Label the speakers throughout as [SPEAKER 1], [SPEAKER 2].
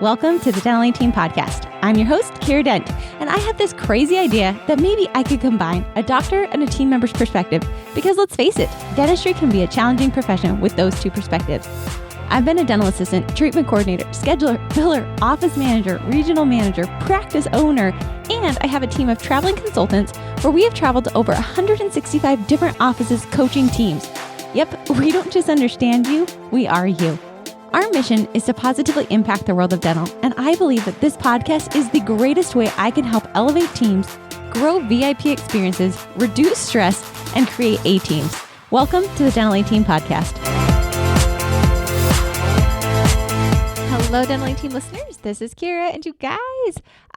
[SPEAKER 1] Welcome to the Dental Team Podcast. I'm your host, Kiera Dent, and I have this crazy idea that maybe I could combine a doctor and a team member's perspective because let's face it, dentistry can be a challenging profession with those two perspectives. I've been a dental assistant, treatment coordinator, scheduler, biller, office manager, regional manager, practice owner, and I have a team of traveling consultants where we have traveled to over 165 different offices coaching teams. Yep, we don't just understand you, we are you. Our mission is to positively impact the world of dental, and I believe that this podcast is the greatest way I can help elevate teams, grow VIP experiences, reduce stress, and create A-teams. Welcome to the Dental Team Podcast. Hello, Dental Team listeners. This is Kiera, and you guys,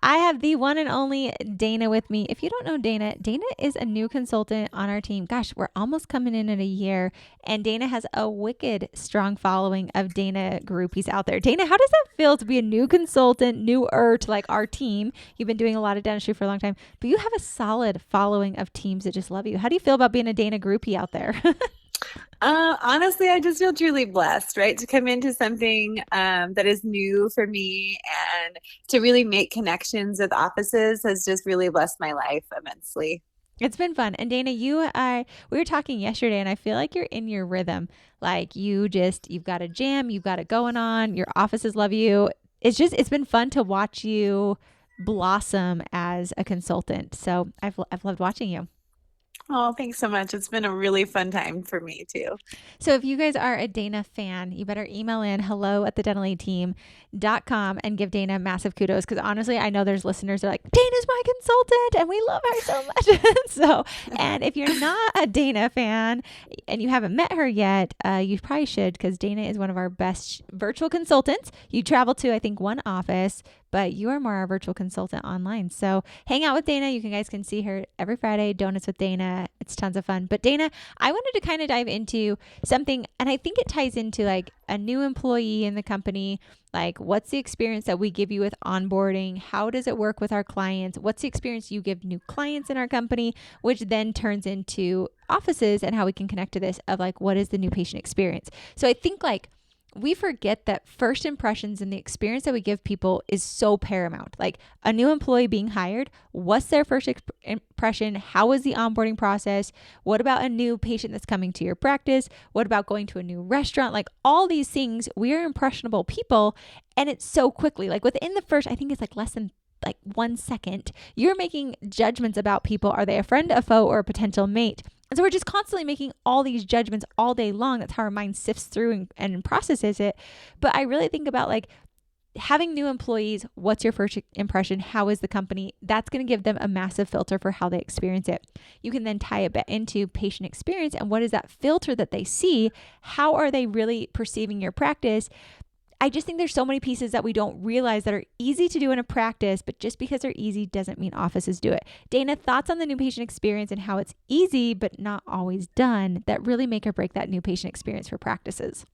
[SPEAKER 1] I have the one and only Dana with me. If you don't know Dana, Dana is a new consultant on our team. Gosh, we're almost coming in at a year, and Dana has a wicked strong following of Dana groupies out there. Dana, how does that feel to be a new consultant, newer to like our team? You've been doing a lot of dentistry for a long time, but you have a solid following of teams that just love you. How do you feel about being a Dana groupie out there?
[SPEAKER 2] Honestly, I just feel truly blessed, right? To come into something that is new for me and to really make connections with offices has just really blessed my life immensely.
[SPEAKER 1] It's been fun. And Dana, we were talking yesterday and I feel like you're in your rhythm. Like you've got a jam, you've got it going on, your offices love you. It's been fun to watch you blossom as a consultant. So I've loved watching you.
[SPEAKER 2] Oh, thanks so much. It's been a really fun time for me too.
[SPEAKER 1] So if you guys are a Dana fan, you better email in hello@thedentalteam.com and give Dana massive kudos. Because honestly, I know there's listeners that are like, Dana's my consultant and we love her so much. And if you're not a Dana fan and you haven't met her yet, you probably should, because Dana is one of our best virtual consultants. You travel to, I think, one office, but you are more our virtual consultant online. So hang out with Dana. You guys can see her every Friday, Donuts with Dana. It's tons of fun. But Dana, I wanted to kind of dive into something, and I think it ties into like a new employee in the company. Like, what's the experience that we give you with onboarding? How does it work with our clients? What's the experience you give new clients in our company, which then turns into offices and how we can connect to this of like, what is the new patient experience? So I think like, we forget that first impressions and the experience that we give people is so paramount. Like a new employee being hired, what's their first impression? How is the onboarding process? What about a new patient that's coming to your practice? What about going to a new restaurant? Like all these things, we are impressionable people, and it's so quickly, like within the first, I think it's like less than like 1 second, you're making judgments about people. Are they a friend, a foe, or a potential mate? And so we're just constantly making all these judgments all day long. That's how our mind sifts through and processes it. But I really think about like having new employees. What's your first impression? How is the company? That's going to give them a massive filter for how they experience it. You can then tie it back into patient experience. And what is that filter that they see? How are they really perceiving your practice? I just think there's so many pieces that we don't realize that are easy to do in a practice, but just because they're easy doesn't mean offices do it. Dana, thoughts on the new patient experience and how it's easy, but not always done, that really make or break that new patient experience for practices?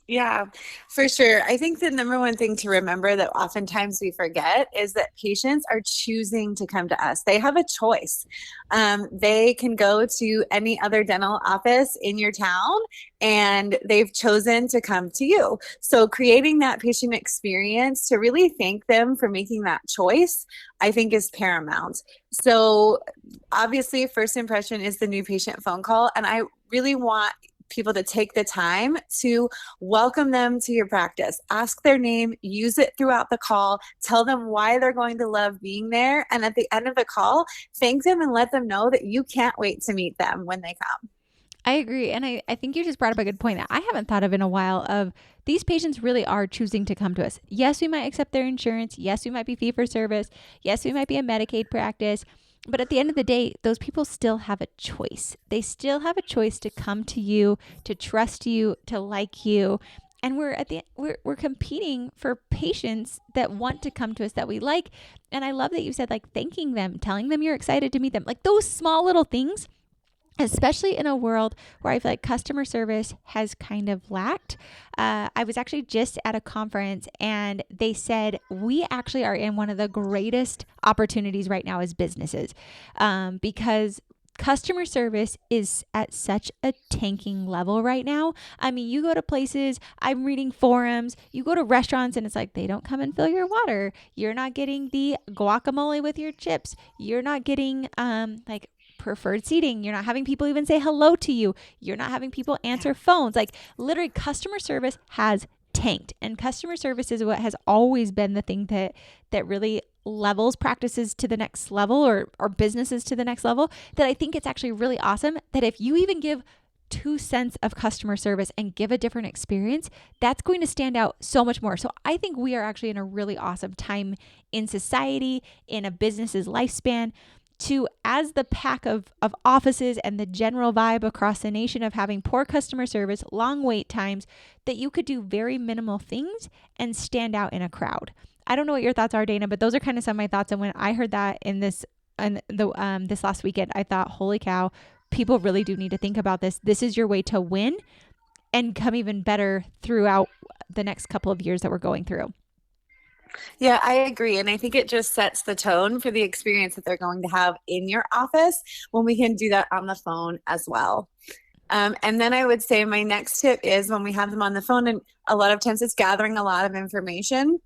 [SPEAKER 2] Yeah, for sure. I think the number one thing to remember that oftentimes we forget is that patients are choosing to come to us. They have a choice. They can go to any other dental office in your town, and they've chosen to come to you. So creating that patient experience to really thank them for making that choice, I think is paramount. So obviously, first impression is the new patient phone call. And I really want people to take the time to welcome them to your practice. Ask their name, use it throughout the call, tell them why they're going to love being there. And at the end of the call, thank them and let them know that you can't wait to meet them when they come.
[SPEAKER 1] I agree. And I think you just brought up a good point that I haven't thought of in a while of these patients really are choosing to come to us. Yes, we might accept their insurance. Yes, we might be fee for service. Yes, we might be a Medicaid practice. But at the end of the day, those people still have a choice. They still have a choice to come to you, to trust you, to like you. And we're competing for patients that want to come to us that we like. And I love that you said like thanking them, telling them you're excited to meet them. Like those small little things, especially in a world where I feel like customer service has kind of lacked. I was actually just at a conference and they said we actually are in one of the greatest opportunities right now as businesses because customer service is at such a tanking level right now. I mean, you go to places, I'm reading forums, you go to restaurants and it's like, they don't come and fill your water. You're not getting the guacamole with your chips. You're not getting like preferred seating. You're not having people even say hello to you. You're not having people answer phones. Like literally customer service has tanked, and customer service is what has always been the thing that really levels practices to the next level, or businesses to the next level, that I think it's actually really awesome that if you even give 2 cents of customer service and give a different experience, that's going to stand out so much more. So I think we are actually in a really awesome time in society, in a business's lifespan, to, as the pack of offices and the general vibe across the nation of having poor customer service, long wait times, that you could do very minimal things and stand out in a crowd. I don't know what your thoughts are, Dana, but those are kind of some of my thoughts. And when I heard that in this last weekend, I thought, holy cow, people really do need to think about this. This is your way to win and come even better throughout the next couple of years that we're going through.
[SPEAKER 2] Yeah, I agree. And I think it just sets the tone for the experience that they're going to have in your office when we can do that on the phone as well. And then I would say my next tip is when we have them on the phone, and a lot of times it's gathering a lot of information,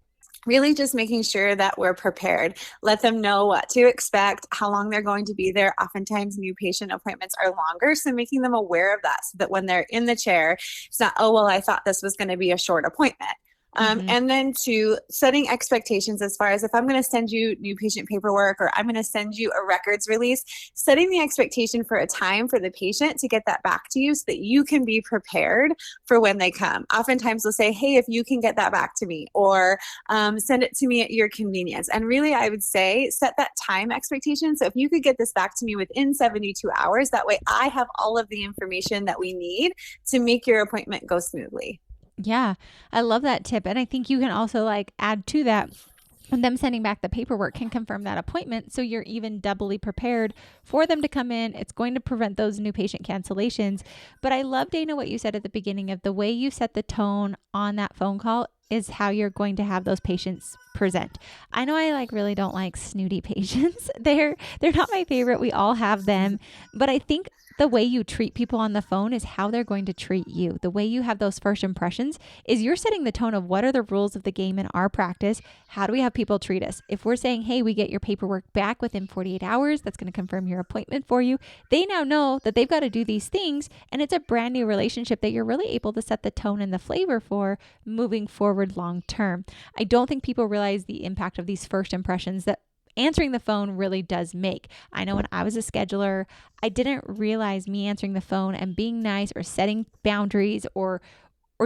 [SPEAKER 2] really just making sure that we're prepared. Let them know what to expect, how long they're going to be there. Oftentimes new patient appointments are longer, so making them aware of that so that when they're in the chair, it's not, oh, well, I thought this was going to be a short appointment. And then to setting expectations as far as if I'm going to send you new patient paperwork or I'm going to send you a records release, setting the expectation for a time for the patient to get that back to you so that you can be prepared for when they come. Oftentimes they'll say, hey, if you can get that back to me, or send it to me at your convenience. And really, I would say set that time expectation. So if you could get this back to me within 72 hours, that way I have all of the information that we need to make your appointment go smoothly.
[SPEAKER 1] Yeah, I love that tip. And I think you can also like add to that, and them sending back the paperwork can confirm that appointment. So you're even doubly prepared for them to come in. It's going to prevent those new patient cancellations. But I love, Dana, what you said at the beginning of the way you set the tone on that phone call is how you're going to have those patients present. I know I really don't like snooty patients. They're not my favorite. We all have them. But I think the way you treat people on the phone is how they're going to treat you. The way you have those first impressions is you're setting the tone of what are the rules of the game in our practice. How do we have people treat us? If we're saying, hey, we get your paperwork back within 48 hours, that's going to confirm your appointment for you. They now know that they've got to do these things, and it's a brand new relationship that you're really able to set the tone and the flavor for moving forward long term. I don't think people realize the impact of these first impressions that answering the phone really does make. I know when I was a scheduler, I didn't realize me answering the phone and being nice or setting boundaries or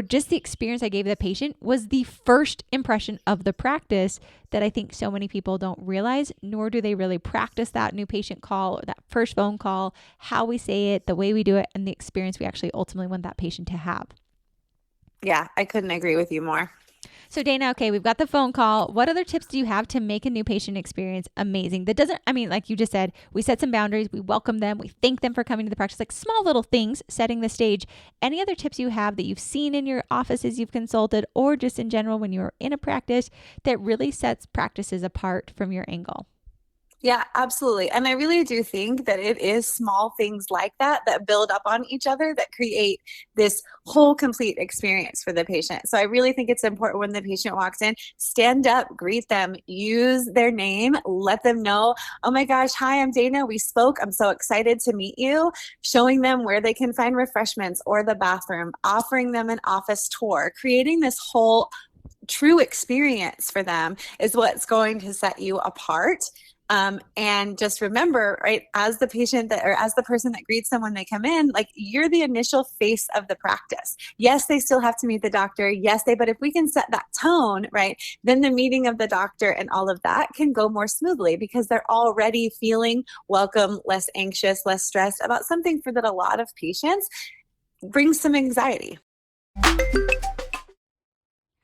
[SPEAKER 1] just the experience I gave the patient was the first impression of the practice that I think so many people don't realize, nor do they really practice that new patient call or that first phone call, how we say it, the way we do it, and the experience we actually ultimately want that patient to have.
[SPEAKER 2] Yeah, I couldn't agree with you more.
[SPEAKER 1] So Dana, okay, we've got the phone call. What other tips do you have to make a new patient experience amazing? That doesn't, I mean, like you just said, we set some boundaries, we welcome them, we thank them for coming to the practice, like small little things, setting the stage. Any other tips you have that you've seen in your offices you've consulted, or just in general when you're in a practice, that really sets practices apart from your angle?
[SPEAKER 2] Yeah, absolutely. And I really do think that it is small things like that that build up on each other that create this whole complete experience for the patient. So I really think it's important when the patient walks in, stand up, greet them, use their name, let them know, oh my gosh, hi, I'm Dana. We spoke. I'm so excited to meet you. Showing them where they can find refreshments or the bathroom, offering them an office tour, creating this whole true experience for them is what's going to set you apart. And just remember, right, as the patient that, or as the person that greets them when they come in, like you're the initial face of the practice. Yes, they still have to meet the doctor. Yes, but if we can set that tone, right, then the meeting of the doctor and all of that can go more smoothly because they're already feeling welcome, less anxious, less stressed about something for that a lot of patients brings some anxiety.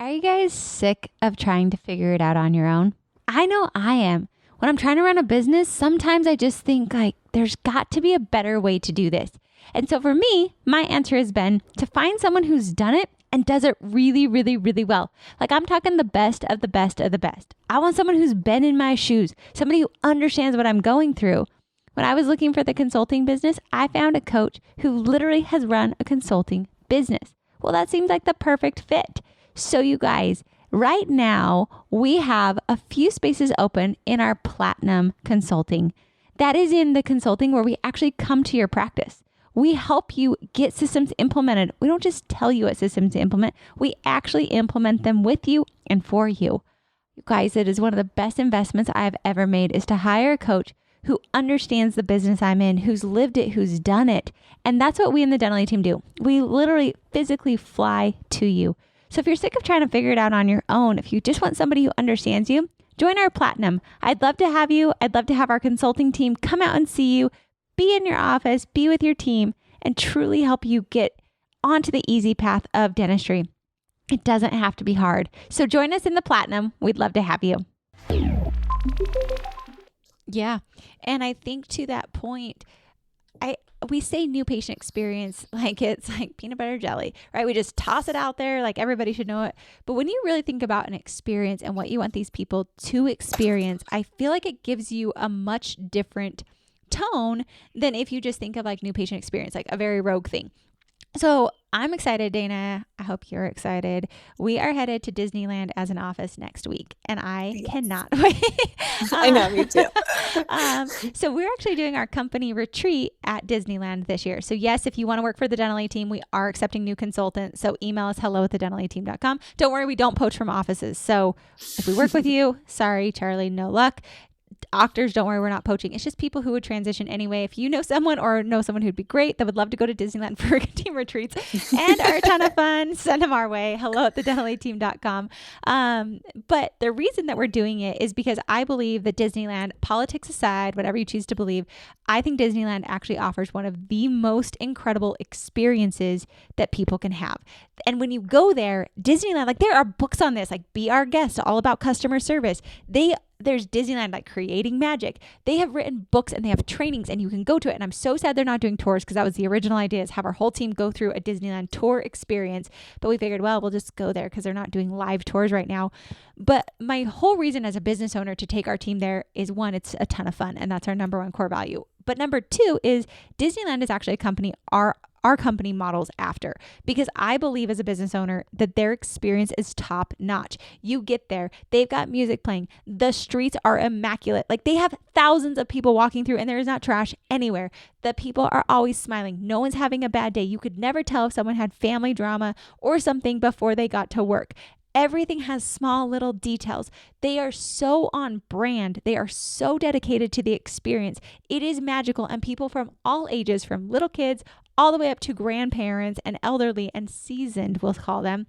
[SPEAKER 1] Are you guys sick of trying to figure it out on your own? I know I am. When I'm trying to run a business, sometimes I just think there's got to be a better way to do this. And so for me, my answer has been to find someone who's done it and does it really, really, really well. I'm talking the best of the best of the best. I want someone who's been in my shoes, somebody who understands what I'm going through. When I was looking for the consulting business, I found a coach who literally has run a consulting business. Well, that seems like the perfect fit. So you guys, right now we have a few spaces open in our Platinum Consulting. That is in the consulting where we actually come to your practice. We help you get systems implemented. We don't just tell you what systems to implement. We actually implement them with you and for you. You guys, it is one of the best investments I've ever made is to hire a coach who understands the business I'm in, who's lived it, who's done it. And that's what we in the Dental team do. We literally physically fly to you. So if you're sick of trying to figure it out on your own, if you just want somebody who understands you, join our Platinum. I'd love to have you. I'd love to have our consulting team come out and see you, be in your office, be with your team, and truly help you get onto the easy path of dentistry. It doesn't have to be hard. So join us in the Platinum. We'd love to have you. Yeah. And I think to that point, we say new patient experience like it's like peanut butter jelly, right? We just toss it out there like everybody should know it. But when you really think about an experience and what you want these people to experience, I feel like it gives you a much different tone than if you just think of like new patient experience, like a very rogue thing. So I'm excited, Dana. I hope you're excited. We are headed to Disneyland as an office next week, and I cannot wait.
[SPEAKER 2] I know, me too.
[SPEAKER 1] So we're actually doing our company retreat at Disneyland this year. So yes, if you want to work for the Dental team, we are accepting new consultants. So email us hello@thedental.team.com. Don't worry, we don't poach from offices. So if we work with you, sorry, Charlie, no luck. Doctors, don't worry, we're not poaching. It's just people who would transition anyway. If you know someone or know someone who'd be great that would love to go to Disneyland for team retreats and are a ton of fun, send them our way. hello@thedental.team.com. But the reason that we're doing it is because I believe that Disneyland, politics aside, whatever you choose to believe, I think Disneyland actually offers one of the most incredible experiences that people can have. And when you go there, Disneyland, like there are books on this, like Be Our Guest, all about customer service. There's Disneyland, like Creating Magic. They have written books and they have trainings and you can go to it. And I'm so sad they're not doing tours because that was the original idea, is have our whole team go through a Disneyland tour experience. But we figured, well, we'll just go there because they're not doing live tours right now. But my whole reason as a business owner to take our team there is, one, it's a ton of fun. And that's our number one core value. But number two is Disneyland is actually a company our company models after, because I believe as a business owner that their experience is top notch. You get there, they've got music playing, the streets are immaculate. Like they have thousands of people walking through and there is not trash anywhere. The people are always smiling. No one's having a bad day. You could never tell if someone had family drama or something before they got to work. Everything has small little details. They are so on brand. They are so dedicated to the experience. It is magical. And people from all ages, from little kids all the way up to grandparents and elderly and seasoned, we'll call them,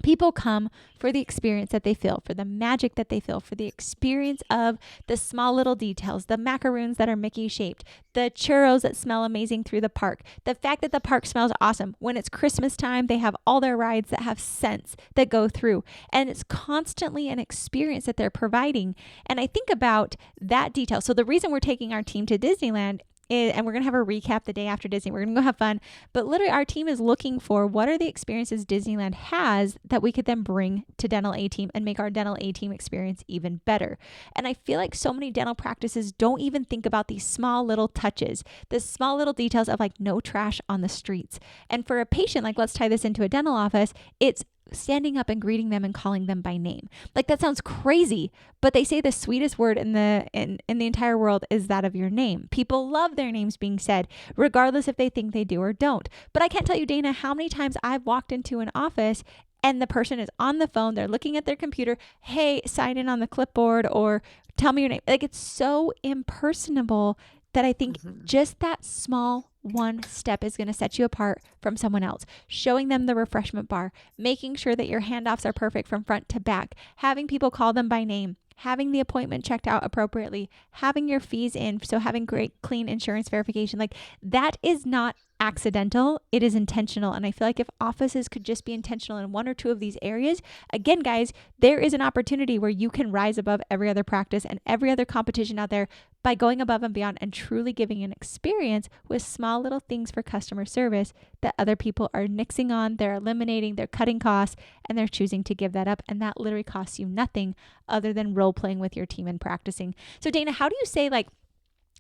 [SPEAKER 1] people come for the experience that they feel, for the magic that they feel, for the experience of the small little details, the macaroons that are Mickey shaped, the churros that smell amazing through the park, the fact that the park smells awesome. When it's Christmas time, they have all their rides that have scents that go through, and it's constantly an experience that they're providing. And I think about that detail. So the reason we're taking our team to Disneyland and we're going to have a recap the day after Disney. We're going to go have fun. But literally our team is looking for what are the experiences Disneyland has that we could then bring to Dental A-Team and make our Dental A-Team experience even better. And I feel like so many dental practices don't even think about these small little touches, the small little details of like no trash on the streets. And for a patient, like let's tie this into a dental office, it's standing up and greeting them and calling them by name. Like that sounds crazy, but they say the sweetest word in the entire world is that of your name. People love their names being said, regardless if they think they do or don't. But I can't tell you, Dana, how many times I've walked into an office and the person is on the phone, they're looking at their computer, hey, sign in on the clipboard or tell me your name. Like it's so impersonable that I think just that small one step is going to set you apart from someone else. Showing them the refreshment bar, making sure that your handoffs are perfect from front to back, having people call them by name, having the appointment checked out appropriately, having your fees in, so having great clean insurance verification. Like that is not accidental, it is intentional. And I feel like if offices could just be intentional in one or two of these areas, again, guys, there is an opportunity where you can rise above every other practice and every other competition out there by going above and beyond and truly giving an experience with small little things for customer service that other people are nixing on, they're eliminating, they're cutting costs, and they're choosing to give that up. And that literally costs you nothing other than role playing with your team and practicing. So Dana, how do you say, like,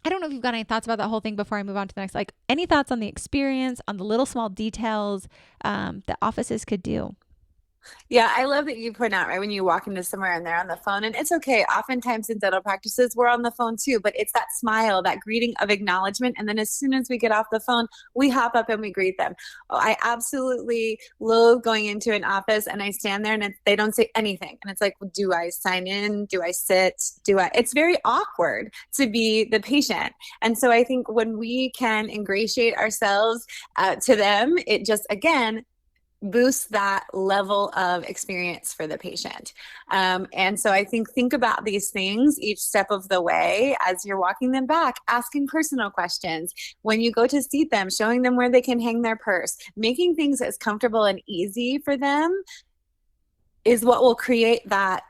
[SPEAKER 1] I don't know if you've got any thoughts about that whole thing before I move on to the next. Like, any thoughts on the experience, on the little small details that offices could do?
[SPEAKER 2] Yeah, I love that you point out right when you walk into somewhere and they're on the phone. And it's okay. Oftentimes in dental practices, we're on the phone too, but it's that smile, that greeting of acknowledgement. And then as soon as we get off the phone, we hop up and we greet them. Oh, I absolutely loathe going into an office and I stand there and they don't say anything. And it's like, do I sign in? Do I sit? It's very awkward to be the patient. And so I think when we can ingratiate ourselves to them, it just, again, boost that level of experience for the patient. And so I think about these things each step of the way as you're walking them back, asking personal questions. When you go to seat them, showing them where they can hang their purse, making things as comfortable and easy for them is what will create that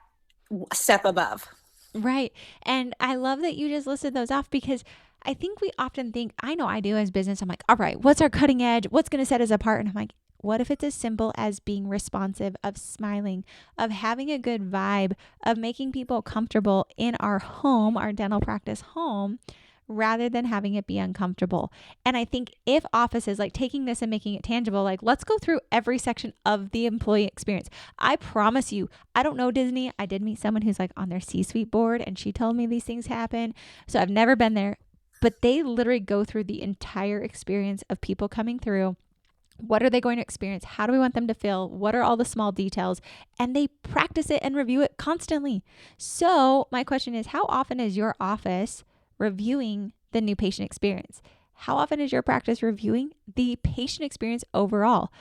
[SPEAKER 2] step above.
[SPEAKER 1] Right. And I love that you just listed those off because I think we often think, I know I do as business, I'm like, all right, what's our cutting edge? What's going to set us apart? And I'm like, what if it's as simple as being responsive, of smiling, of having a good vibe, of making people comfortable in our home, our dental practice home, rather than having it be uncomfortable? And I think if offices, like taking this and making it tangible, like let's go through every section of the employee experience. I promise you, I don't know Disney. I did meet someone who's like on their C-suite board and she told me these things happen. So I've never been there, but they literally go through the entire experience of people coming through. What are they going to experience? How do we want them to feel? What are all the small details? And they practice it and review it constantly. So my question is, how often is your office reviewing the new patient experience? How often is your practice reviewing the patient experience overall?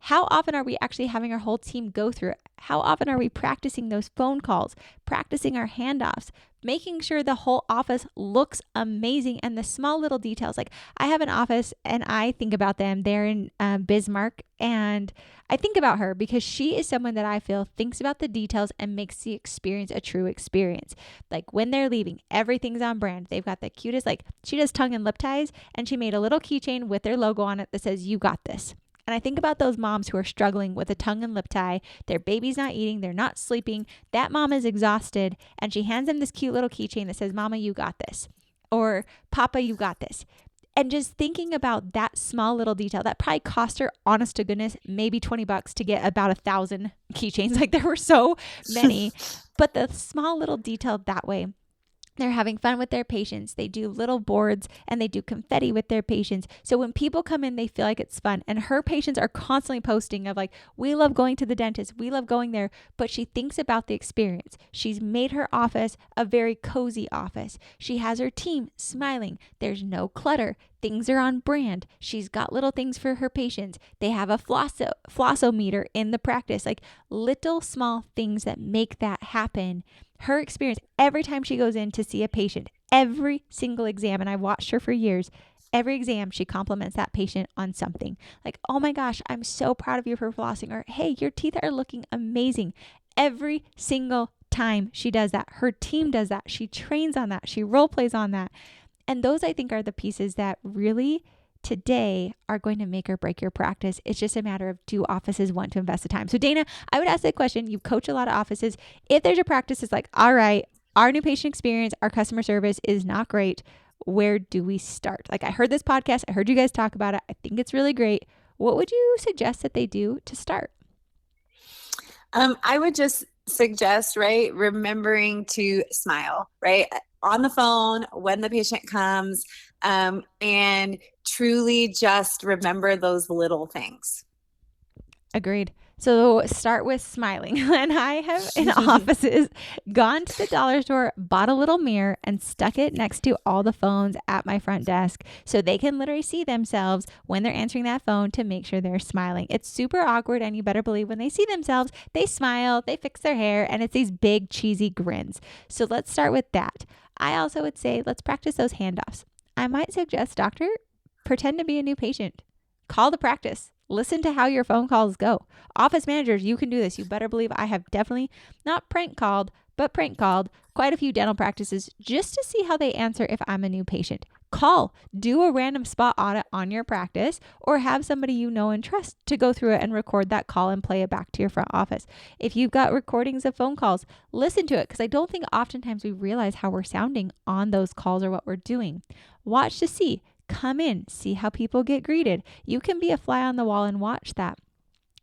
[SPEAKER 1] How often are we actually having our whole team go through it? How often are we practicing those phone calls, practicing our handoffs, making sure the whole office looks amazing and the small little details? Like I have an office and I think about them. They're in Bismarck, and I think about her because she is someone that I feel thinks about the details and makes the experience a true experience. Like when they're leaving, everything's on brand. They've got the cutest, like she does tongue and lip ties, and she made a little keychain with their logo on it that says, "You got this." And I think about those moms who are struggling with a tongue and lip tie. Their baby's not eating. They're not sleeping. That mom is exhausted. And she hands them this cute little keychain that says, "Mama, you got this." Or "Papa, you got this." And just thinking about that small little detail that probably cost her, honest to goodness, maybe $20 to get about 1,000 keychains. Like there were so many, but the small little detail that way. They're having fun with their patients. They do little boards and they do confetti with their patients. So when people come in, they feel like it's fun. And her patients are constantly posting of like, "We love going to the dentist. We love going there." But she thinks about the experience. She's made her office a very cozy office. She has her team smiling. There's no clutter. Things are on brand. She's got little things for her patients. They have a flossometer in the practice, like little small things that make that happen. Her experience every time she goes in to see a patient, every single exam, and I've watched her for years, every exam she compliments that patient on something. Like, "Oh my gosh, I'm so proud of you for flossing," or "Hey, your teeth are looking amazing." Every single time she does that. Her team does that. She trains on that. She role plays on that. And those, I think, are the pieces that really today are going to make or break your practice. It's just a matter of, do offices want to invest the time? So Dana, I would ask that question. You coach a lot of offices. If there's a practice that's like, all right, our new patient experience, our customer service is not great, where do we start? Like I heard this podcast, I heard you guys talk about it. I think it's really great. What would you suggest that they do to start?
[SPEAKER 2] I would just suggest, right, remembering to smile, right, on the phone when the patient comes, and truly just remember those little things.
[SPEAKER 1] Agreed. So start with smiling. And I have in offices gone to the dollar store, bought a little mirror and stuck it next to all the phones at my front desk so they can literally see themselves when they're answering that phone to make sure they're smiling. It's super awkward, and you better believe when they see themselves, they smile, they fix their hair, and it's these big cheesy grins. So let's start with that. I also would say let's practice those handoffs. I might suggest, doctor, pretend to be a new patient. Call the practice. Listen to how your phone calls go. Office managers, you can do this. You better believe I have definitely not prank called quite a few dental practices just to see how they answer if I'm a new patient. Call, do a random spot audit on your practice, or have somebody you know and trust to go through it and record that call and play it back to your front office. If you've got recordings of phone calls, listen to it, because I don't think oftentimes we realize how we're sounding on those calls or what we're doing. Watch to see. Come in, see how people get greeted. You can be a fly on the wall and watch that.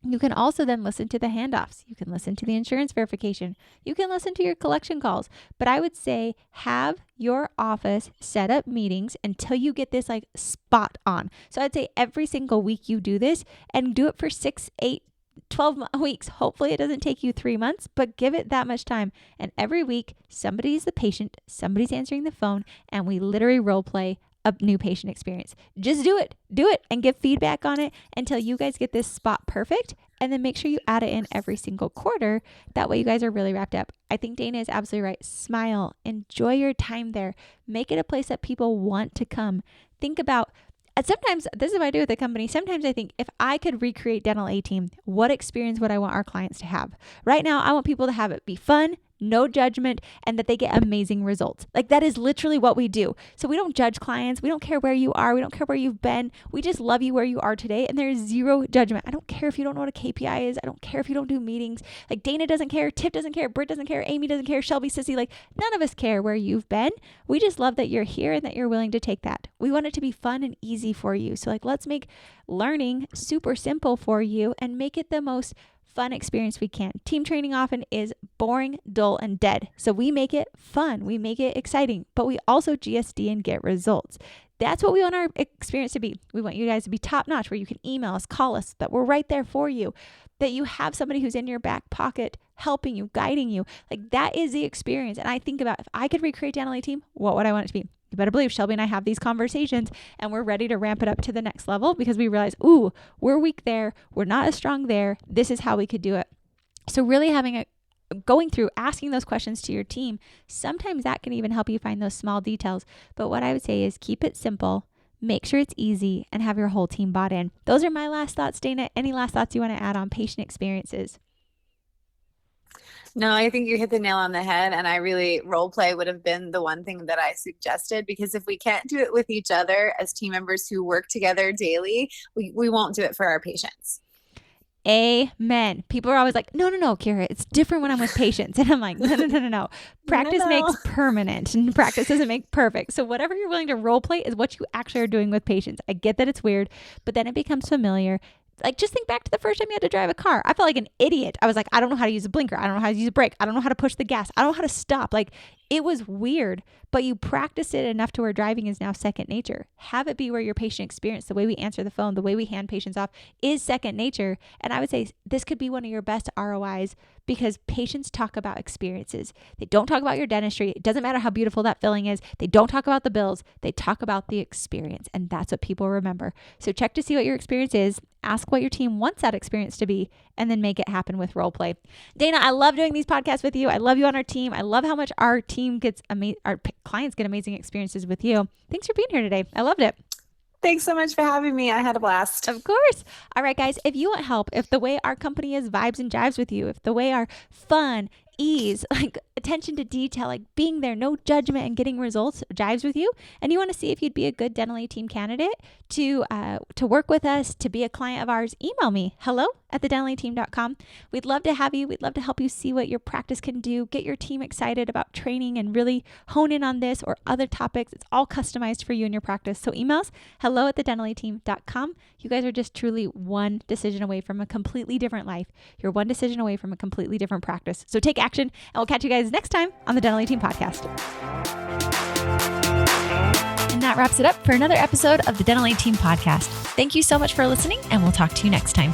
[SPEAKER 1] You can also then listen to the handoffs. You can listen to the insurance verification. You can listen to your collection calls. But I would say have your office set up meetings until you get this like spot on. So I'd say every single week you do this, and do it for 6, 8, 12 weeks. Hopefully it doesn't take you 3 months, but give it that much time. And every week somebody's the patient, somebody's answering the phone, and we literally role play a new patient experience. Just do it and give feedback on it until you guys get this spot perfect, and then make sure you add it in every single quarter. That way you guys are really wrapped up. I think Dana is absolutely right. Smile, enjoy your time there. Make it a place that people want to come. Think about, sometimes this is what I do with the company. Sometimes I think if I could recreate Dental A-Team, what experience would I want our clients to have? Right now, I want people to have it be fun, no judgment, and that they get amazing results. Like, that is literally what we do. So we don't judge clients. We don't care where you are. We don't care where you've been. We just love you where you are today. And there is zero judgment. I don't care if you don't know what a KPI is. I don't care if you don't do meetings. Like, Dana doesn't care. Tip doesn't care. Britt doesn't care. Amy doesn't care. Shelby, Sissy, like, none of us care where you've been. We just love that you're here and that you're willing to take that. We want it to be fun and easy for you. So like, let's make learning super simple for you and make it the most fun experience we can. Team training often is boring, dull, and dead. So we make it fun. We make it exciting, but we also GSD and get results. That's what we want our experience to be. We want you guys to be top notch, where you can email us, call us, that we're right there for you, that you have somebody who's in your back pocket helping you, guiding you. Like, that is the experience. And I think about, if I could recreate Dental A-Team, what would I want it to be? You better believe Shelby and I have these conversations, and we're ready to ramp it up to the next level, because we realize, ooh, we're weak there. We're not as strong there. This is how we could do it. So really going through asking those questions to your team, sometimes that can even help you find those small details. But what I would say is keep it simple, make sure it's easy, and have your whole team bought in. Those are my last thoughts. Dana, any last thoughts you want to add on patient experiences?
[SPEAKER 2] No, I think you hit the nail on the head. And I really, role play would have been the one thing that I suggested, because if we can't do it with each other as team members who work together daily, we won't do it for our patients.
[SPEAKER 1] Amen. People are always like, no, Kiera, it's different when I'm with patients. And I'm like, no. Practice makes permanent, and practice doesn't make perfect. So whatever you're willing to role play is what you actually are doing with patients. I get that it's weird, but then it becomes familiar. Like, just think back to the first time you had to drive a car. I felt like an idiot. I was like, I don't know how to use a blinker. I don't know how to use a brake. I don't know how to push the gas. I don't know how to stop. Like, it was weird, but you practice it enough to where driving is now second nature. Have it be where your patient experience, the way we answer the phone, the way we hand patients off, is second nature. And I would say this could be one of your best ROIs, because patients talk about experiences. They don't talk about your dentistry. It doesn't matter how beautiful that filling is. They don't talk about the bills. They talk about the experience, and that's what people remember. So check to see what your experience is. Ask what your team wants that experience to be, and then make it happen with role play. Dana, I love doing these podcasts with you. I love you on our team. I love how much our team gets our clients get amazing experiences with you. Thanks for being here today. I loved it.
[SPEAKER 2] Thanks so much for having me. I had a blast.
[SPEAKER 1] Of course. All right, guys, if you want help, if the way our company is vibes and jives with you, if the way our fun, ease, like attention to detail, like being there, no judgment, and getting results jives with you, and you want to see if you'd be a good Dental A-Team candidate to work with us, to be a client of ours, email me, hello@thedentalateam.com. We'd love to have you. We'd love to help you see what your practice can do, get your team excited about training, and really hone in on this or other topics. It's all customized for you and your practice. So email us, hello@thedentalateam.com. You guys are just truly one decision away from a completely different life. You're one decision away from a completely different practice. So take action, and we'll catch you guys next time on the Dental A-Team podcast. And that wraps it up for another episode of the Dental A-Team podcast. Thank you so much for listening, and we'll talk to you next time.